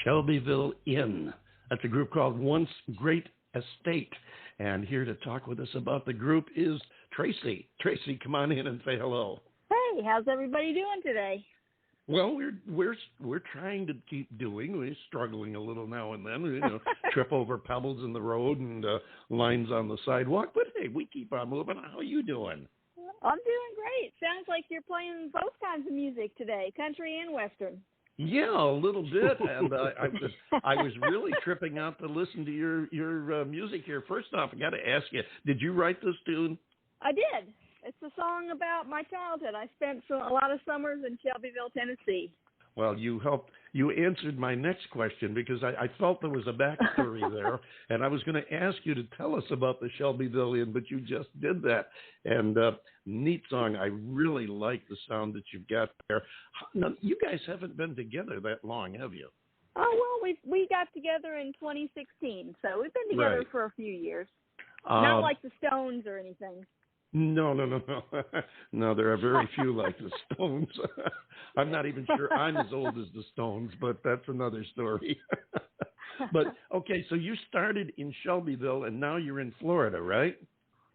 Shelbyville Inn. That's a group called Once Great Estate. And here to talk with us about the group is Tracy. Tracy, come on in and say hello. Hey, how's everybody doing today? Well, we're trying to keep doing. We're struggling a little now and then. Trip over pebbles in the road and lines on the sidewalk. But hey, we keep on moving. How are you doing? I'm doing great. Sounds like you're playing both kinds of music today, country and western. Yeah, a little bit. And I was really tripping out to listen to your music here. First off, I got to ask you, did you write this tune? I did. It's a song about my childhood. I spent a lot of summers in Shelbyville, Tennessee. Well, you answered my next question because I felt there was a backstory there, and I was going to ask you to tell us about the Shelbyville Inn, but you just did that. And neat song. I really like the sound that you've got there. Now, you guys haven't been together that long, have you? Oh, well, we got together in 2016, so we've been together Right. for a few years. Not like the Stones or anything. No. No, there are very few like the Stones. I'm not even sure I'm as old as the Stones, but that's another story. But, okay, so you started in Shelbyville, and now you're in Florida, right?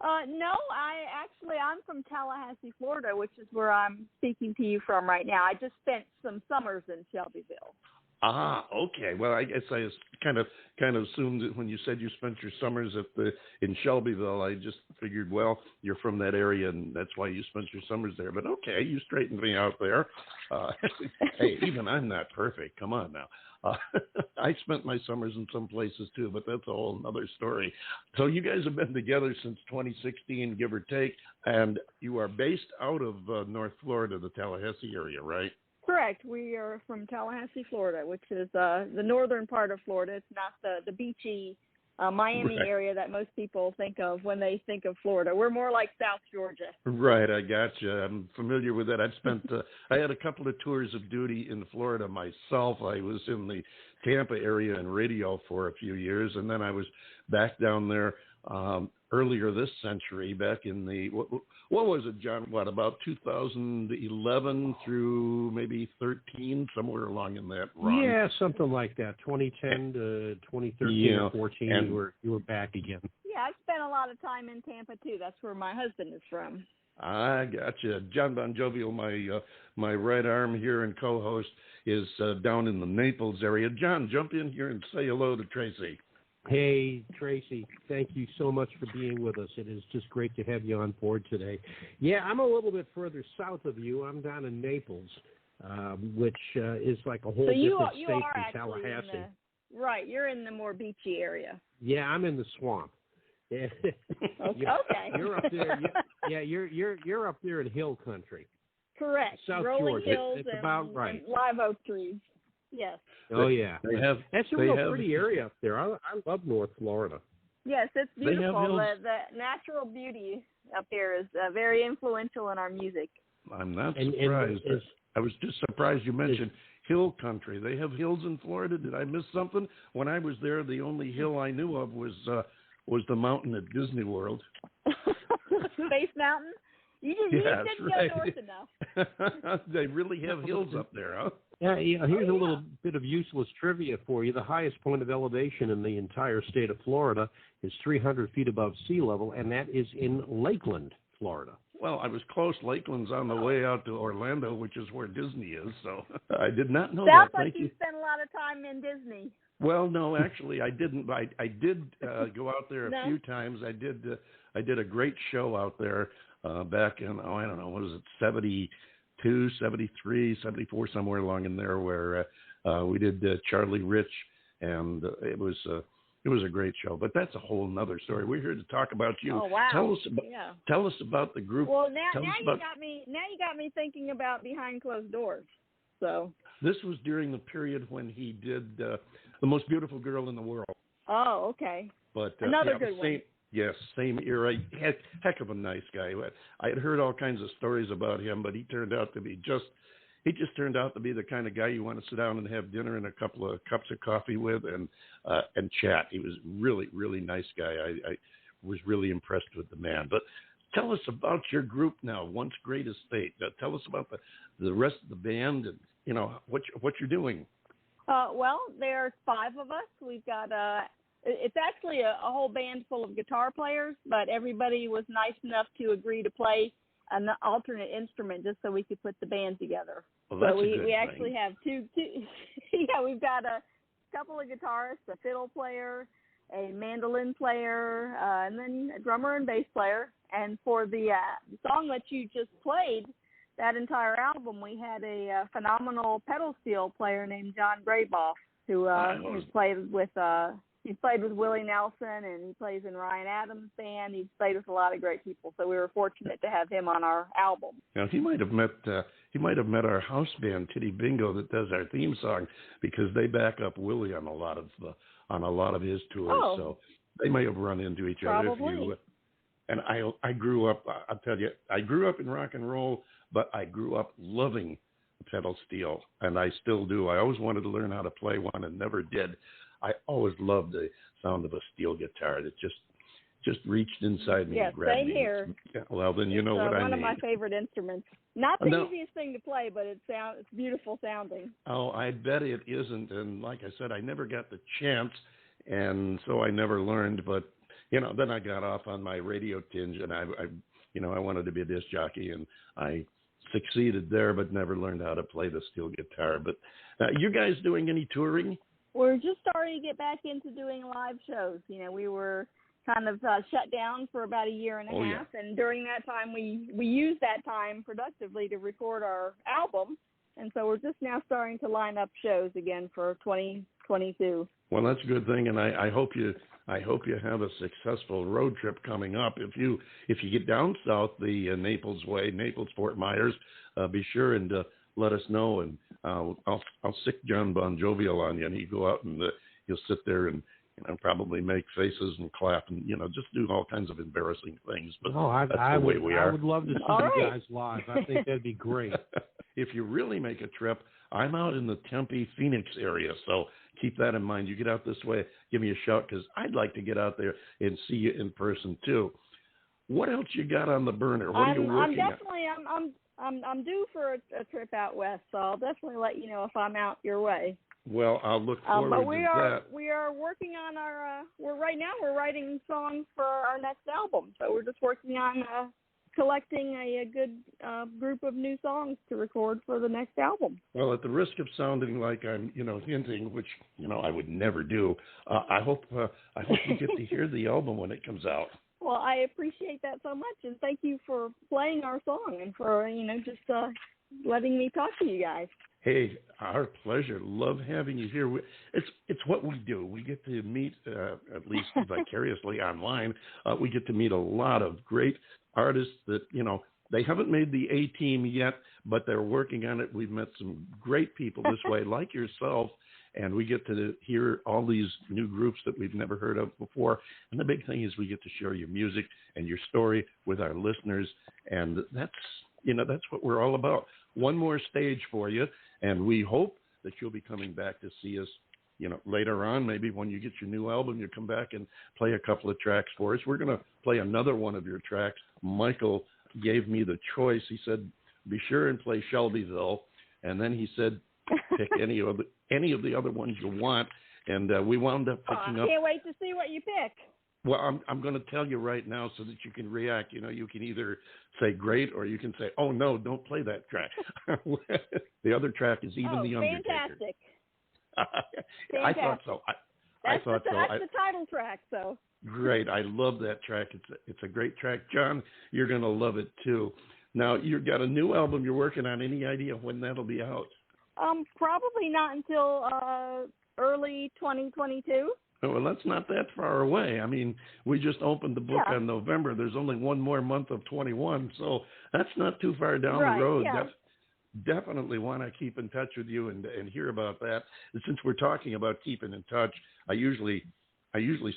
No, I'm from Tallahassee, Florida, which is where I'm speaking to you from right now. I just spent some summers in Shelbyville. Ah, okay. Well, I guess I kind of assumed that when you said you spent your summers in Shelbyville, I just figured, well, you're from that area, and that's why you spent your summers there. But okay, you straightened me out there. Hey, even I'm not perfect. Come on now. I spent my summers in some places too, but that's a whole other story. So you guys have been together since 2016, give or take, and you are based out of North Florida, the Tallahassee area, right? Correct. We are from Tallahassee, Florida, which is the northern part of Florida. It's not the beachy Miami Right. area that most people think of when they think of Florida. We're more like South Georgia. Right, I gotcha. I'm familiar with that. I had a couple of tours of duty in Florida myself. I was in the Tampa area in radio for a few years, and then I was back down there earlier this century, back in the, what was it, John? What, about 2011 through maybe 13, somewhere along in that run? Yeah, something like that. 2010 to 2013 or 14, you were back again. Yeah, I spent a lot of time in Tampa, too. That's where my husband is from. I gotcha. John Bon Jovial, my right arm here and co-host, is down in the Naples area. John, jump in here and say hello to Tracy. Hey, Tracy, thank you so much for being with us. It is just great to have you on board today. Yeah, I'm a little bit further south of you. I'm down in Naples, which is like a whole different state from Tallahassee. Right, you're in the more beachy area. Yeah, I'm in the swamp. Okay. You're up there. You're up there in hill country. Correct. South Rolling Georgia. hills It's and, about right. And live oak trees. Yes. Oh, yeah. That's a real pretty hills. area up there. I love North Florida. Yes, it's beautiful. The natural beauty up there is very influential in our music. I'm not surprised. I was just surprised you mentioned hill country. They have hills in Florida. Did I miss something? When I was there, the only hill I knew of was the mountain at Disney World. Space Mountain? You didn't go north enough. They really have hills up there, huh? Yeah, here's a little bit of useless trivia for you. The highest point of elevation in the entire state of Florida is 300 feet above sea level, and that is in Lakeland, Florida. Well, I was close. Lakeland's on the way out to Orlando, which is where Disney is, so I did not know Sounds that. like you spent a lot of time in Disney. Well, no, actually, I didn't. I did go out there a few times. I did a great show out there back in, I don't know, what is it, 72, 73, 74, somewhere along in there, where we did Charlie Rich, and it was a great show. But that's a whole nother story. We're here to talk about you. Oh, wow. Tell us about the group. Well, now you got me thinking about Behind Closed Doors. So this was during the period when he did The Most Beautiful Girl in the World. Oh, okay. But another good one. Yes, same era. Heck of a nice guy. I had heard all kinds of stories about him, but he turned out to be he just turned out to be the kind of guy you want to sit down and have dinner and a couple of cups of coffee with and chat. He was really, really nice guy. I was really impressed with the man. But tell us about your group now, Once Great Estate. Tell us about the rest of the band and what you're doing. Well, there's 5 of us. We've got it's actually a whole band full of guitar players, but everybody was nice enough to agree to play an alternate instrument just so we could put the band together. Well, that's so a good we thing. actually have two yeah, we've got a couple of guitarists, a fiddle player, a mandolin player, and then a drummer and bass player. And for the song that you just played, that entire album, we had a phenomenal pedal steel player named John Grayboff, who played with he's played with Willie Nelson, and he plays in Ryan Adams' band. He's played with a lot of great people, so we were fortunate to have him on our album. Now he might have met our house band Titty Bingo that does our theme song, because they back up Willie on a lot of his tours. Oh, so they may have run into each probably. other. And I grew up. I'll tell you, I grew up in rock and roll, but I grew up loving pedal steel, and I still do. I always wanted to learn how to play one and never did. I always loved the sound of a steel guitar. It just reached inside me and grabbed same me. Here. Well, then you know what I mean. It's one of my favorite instruments. Not the easiest thing to play, but it's beautiful sounding. Oh, I bet it isn't. And like I said, I never got the chance, and so I never learned. But then I got off on my radio tinge, and I wanted to be a disc jockey, and I succeeded there, but never learned how to play the steel guitar. But you guys doing any touring? We're just starting to get back into doing live shows. We were kind of shut down for about a year and a half, and during that time, we used that time productively to record our album, and so we're just now starting to line up shows again for 2022. Well, that's a good thing, and I hope you have a successful road trip coming up. If you get down south the Naples way, Naples, Fort Myers, be sure and let us know, and I'll sick John Bon Jovial on you, and he'll go out and he'll sit there and probably make faces and clap and just do all kinds of embarrassing things. But that's the way we are. I would love to see you guys live. I think that'd be great. If you really make a trip, I'm out in the Tempe, Phoenix area, so keep that in mind. You get out this way, give me a shout, because I'd like to get out there and see you in person too. What else you got on the burner? What are you working on? I'm due for a trip out west, so I'll definitely let you know if I'm out your way. Well, I'll look forward but to that. We are working on our. We're writing songs for our next album, so we're just working on collecting a good group of new songs to record for the next album. Well, at the risk of sounding like I'm, hinting, which I would never do, I hope you get to hear the album when it comes out. Well, I appreciate that so much, and thank you for playing our song and for just letting me talk to you guys. Hey, our pleasure. Love having you here. It's what we do. We get to meet, at least vicariously online, we get to meet a lot of great artists that, they haven't made the A-team yet, but they're working on it. We've met some great people this way, like yourself, and we get to hear all these new groups that we've never heard of before. And the big thing is we get to share your music and your story with our listeners, and that's what we're all about. One more stage for you, and we hope that you'll be coming back to see us, later on. Maybe when you get your new album, you come back and play a couple of tracks for us. We're going to play another one of your tracks. Michael gave me the choice. He said, be sure and play Shelbyville. And then he said, pick any of the other ones you want. And we wound up picking up. I can't wait to see what you pick. Well, I'm going to tell you right now so that you can react. You can either say great or you can say, oh, no, don't play that track. The other track is Even the Undertaker. Fantastic. I thought so. I thought so. That's the title track, so. Great. I love that track. It's a great track. John, you're going to love it, too. Now, you've got a new album you're working on. Any idea when that'll be out? Probably not until early 2022. Oh, well, that's not that far away. I mean, we just opened the book on November. There's only one more month of 21, so that's not too far down the road. Yeah. Definitely want to keep in touch with you and hear about that. And since we're talking about keeping in touch, I usually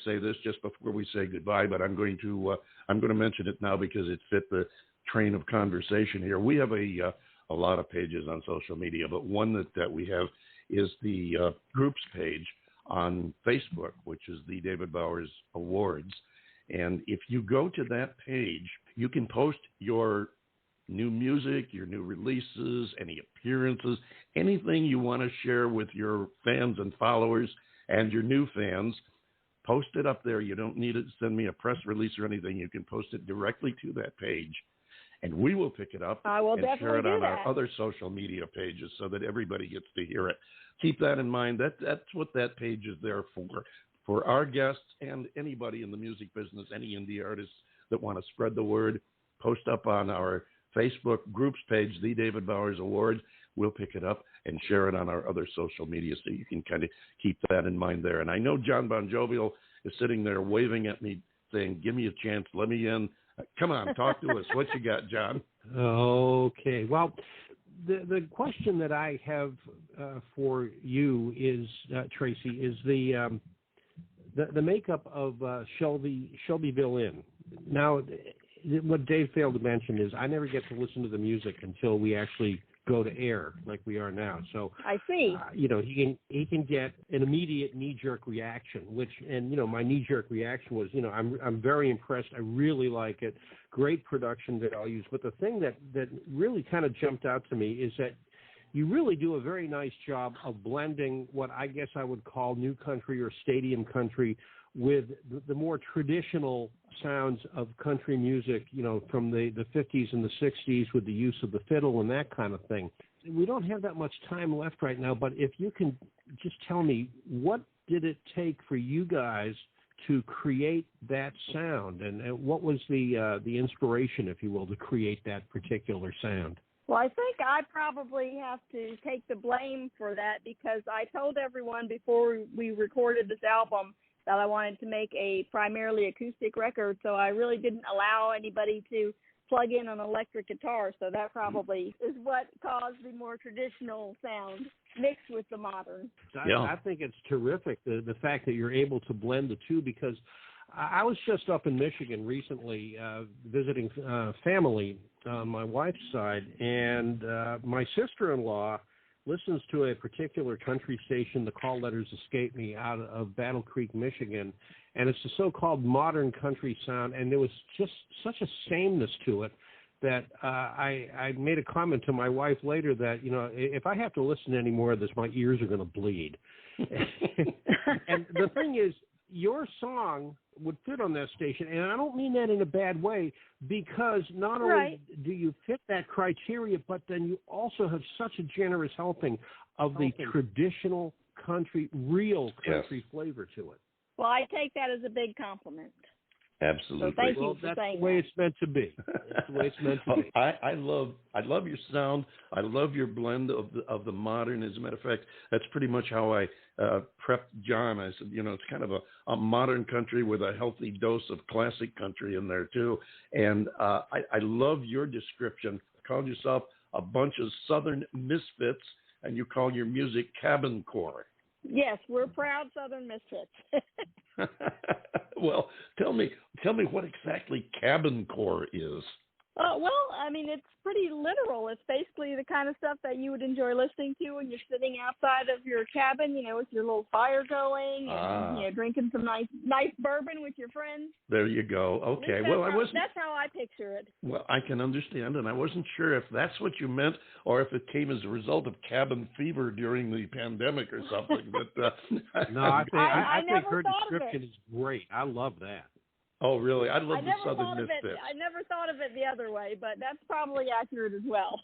say this just before we say goodbye, but I'm going to mention it now because it fit the train of conversation here. We have a lot of pages on social media, but one that we have is the groups page on Facebook, which is the David Bowers Awards. And if you go to that page, you can post your new music, your new releases, any appearances, anything you want to share with your fans and followers and your new fans, post it up there. You don't need to send me a press release or anything. You can post it directly to that page, and we will pick it up and share it on our other social media pages so that everybody gets to hear it. Keep that in mind. That's what that page is there for our guests and anybody in the music business, any indie artists that want to spread the word. Post up on our Facebook groups page, The David Bowers Awards. We'll pick it up and share it on our other social media, so you can kind of keep that in mind there. And I know John Bon Jovial is sitting there waving at me saying, give me a chance, let me in. Come on, talk to us. What you got, John? Okay. Well, the question that I have for you is, Tracy, is the makeup of Shelbyville Inn. Now, what Dave failed to mention is I never get to listen to the music until we actually go to air like we are now. So I see. He can get an immediate knee-jerk reaction, my knee-jerk reaction was, I'm very impressed. I really like it. Great production values. But the thing that really kind of jumped out to me is that you really do a very nice job of blending what I guess I would call new country or stadium country with the more traditional sounds of country music, from the 50s and the 60s with the use of the fiddle and that kind of thing. We don't have that much time left right now, but if you can just tell me, what did it take for you guys to create that sound, and what was the inspiration, if you will, to create that particular sound? Well, I think I probably have to take the blame for that, because I told everyone before we recorded this album that I wanted to make a primarily acoustic record, so I really didn't allow anybody to plug in an electric guitar, so that probably is what caused the more traditional sound mixed with the modern. I think it's terrific, the fact that you're able to blend the two, because I was just up in Michigan recently visiting family on my wife's side, and my sister-in-law listens to a particular country station, the call letters escape me, out of Battle Creek, Michigan, and it's the so-called modern country sound, and there was just such a sameness to it that I made a comment to my wife later that, if I have to listen to any more of this, my ears are going to bleed. And the thing is, your song would fit on that station, and I don't mean that in a bad way, because not only do you fit that criteria, but then you also have such a generous helping of the traditional country, real country flavor to it. Well, I take that as a big compliment. Absolutely. So thank you for that's saying the way that. it's meant to be. That's the way it's meant to be. I love your sound. I love your blend of the modern. As a matter of fact, that's pretty much how I prepped John. I said, it's kind of a modern country with a healthy dose of classic country in there too. And I love your description. You called yourself a bunch of Southern misfits, and you call your music cabin core. Yes, we're proud Southern misfits. Well, tell me what exactly cabin core is. Well, I mean, it's pretty literal. It's basically the kind of stuff that you would enjoy listening to when you're sitting outside of your cabin, with your little fire going and, drinking some nice bourbon with your friends. There you go. Okay. Well, that's how I picture it. Well, I can understand, and I wasn't sure if that's what you meant or if it came as a result of cabin fever during the pandemic or something. But no, I think her description is great. I love that. Oh, really? I love the Southern misfits. I never thought of it the other way, but that's probably accurate as well.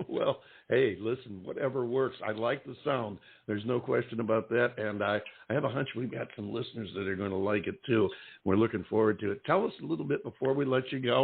Well, hey, listen, whatever works. I like the sound. There's no question about that. And I have a hunch we've got some listeners that are going to like it, too. We're looking forward to it. Tell us a little bit before we let you go